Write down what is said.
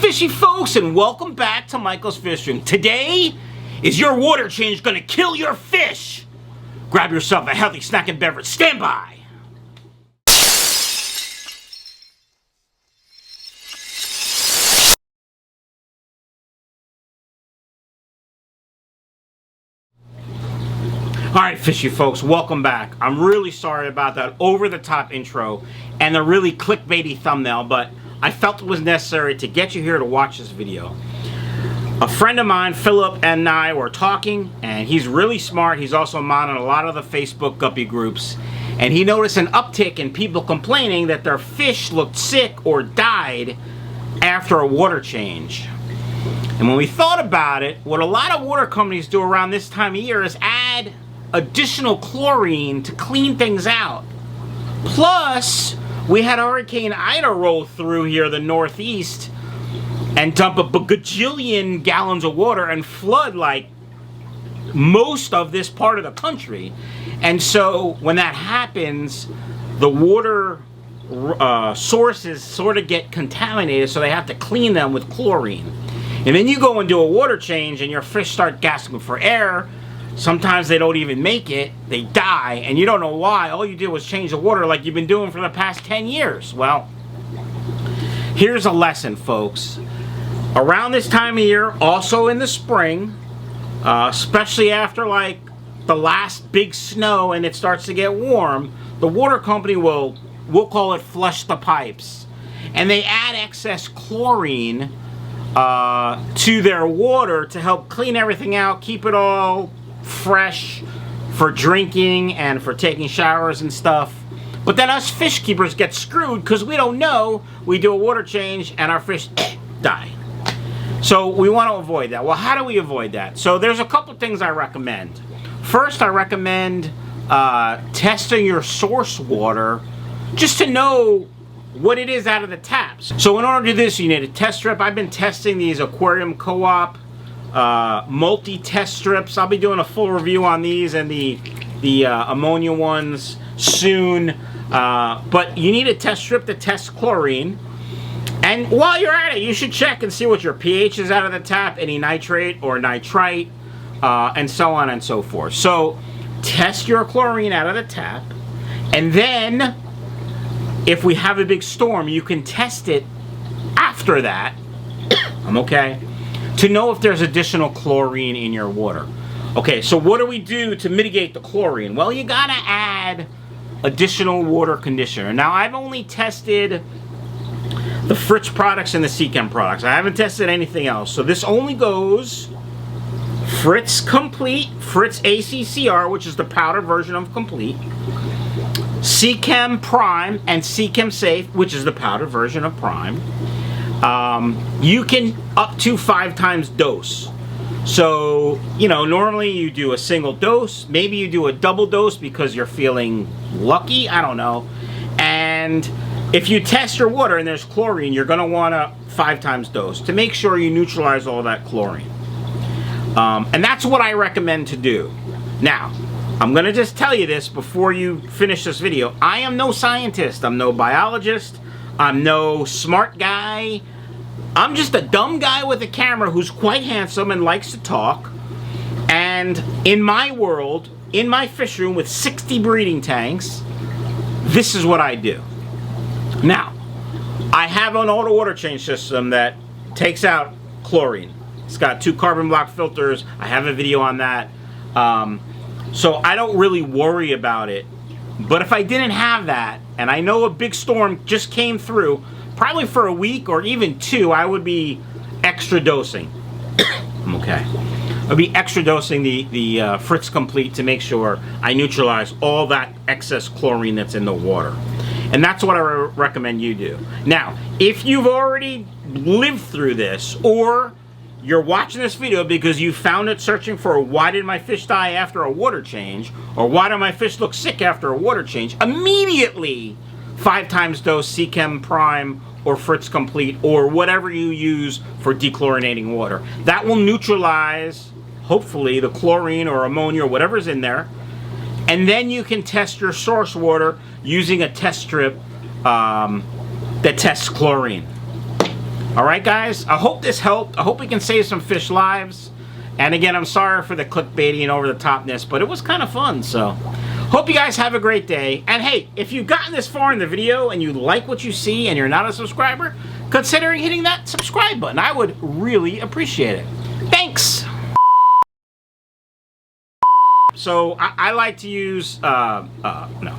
fishy folks, and welcome back to Michael's Fish Room. Today, is your water change gonna kill your fish? Grab yourself a healthy snack and beverage. Stand by. Alright, fishy folks, welcome back. I'm really sorry about that over-the-top intro and the really clickbaity thumbnail, but I felt it was necessary to get you here to watch this video. A friend of mine, Philip, and I were talking, and he's really smart. He's also on a lot of the Facebook guppy groups, and he noticed an uptick in people complaining that their fish looked sick or died after a water change. And when we thought about it, what a lot of water companies do around this time of year is add additional chlorine to clean things out. Plus, we had Hurricane Ida roll through here, the Northeast, and dump a bajillion gallons of water and flood like most of this part of the country. And so when that happens, the water sources sort of get contaminated, so they have to clean them with chlorine. And then you go and do a water change and your fish start gasping for air. Sometimes they don't even make it, they die, and you don't know why. All you did was change the water like you've been doing for the past 10 years. Well, here's a lesson, folks. Around this time of year, also in the spring, especially after like the last big snow and it starts to get warm, the water company we'll call it flush the pipes. And they add excess chlorine to their water to help clean everything out, keep it all fresh for drinking and for taking showers and stuff. But then us fish keepers get screwed because we don't know. We do a water change and our fish die. So we want to avoid that. Well, how do we avoid that? So there's a couple things I recommend. First, I recommend testing your source water just to know what it is out of the taps. So in order to do this, you need a test strip. I've been testing these Aquarium Co Op multi-test strips. I'll be doing a full review on these and the ammonia ones soon. But you need a test strip to test chlorine. And while you're at it, you should check and see what your pH is out of the tap, any nitrate or nitrite, and so on and so forth. So test your chlorine out of the tap, and then if we have a big storm, you can test it after that. I'm okay. To know if there's additional chlorine in your water. Okay, so what do we do to mitigate the chlorine? Well, you gotta add additional water conditioner. Now, I've only tested the Fritz products and the Seachem products. I haven't tested anything else. So this only goes Fritz Complete, Fritz ACCR, which is the powder version of Complete, Seachem Prime, and Seachem Safe, which is the powder version of Prime. You can up to 5 times dose. So, you know, normally you do a single dose. Maybe you do a double dose because you're feeling lucky. I don't know. And if you test your water and there's chlorine, you're going to want a 5 times dose to make sure you neutralize all that chlorine. And that's what I recommend to do. Now, I'm going to just tell you this before you finish this video. I am no scientist. I'm no biologist. I'm no smart guy. I'm just a dumb guy with a camera who's quite handsome and likes to talk. And in my world, in my fish room with 60 breeding tanks, this is what I do. Now, I have an auto water change system that takes out chlorine. It's got 2 carbon block filters. I have a video on that. So I don't really worry about it. But if I didn't have that, and I know a big storm just came through, probably for a week or even 2, I would be extra dosing. I'm okay. I'd be extra dosing the Fritz Complete to make sure I neutralize all that excess chlorine that's in the water. And that's what I recommend you do. Now, if you've already lived through this, or you're watching this video because you found it searching for why did my fish die after a water change, or why do my fish look sick after a water change, immediately 5 times dose Seachem Prime or Fritz Complete or whatever you use for dechlorinating water. That will neutralize, hopefully, the chlorine or ammonia or whatever's in there. And then you can test your source water using a test strip that tests chlorine. Alright guys, I hope this helped. I hope we can save some fish lives. And again, I'm sorry for the clickbaity and over the topness, but it was kind of fun, so. Hope you guys have a great day. And hey, if you've gotten this far in the video and you like what you see and you're not a subscriber, consider hitting that subscribe button. I would really appreciate it. Thanks! So, I like to use, no.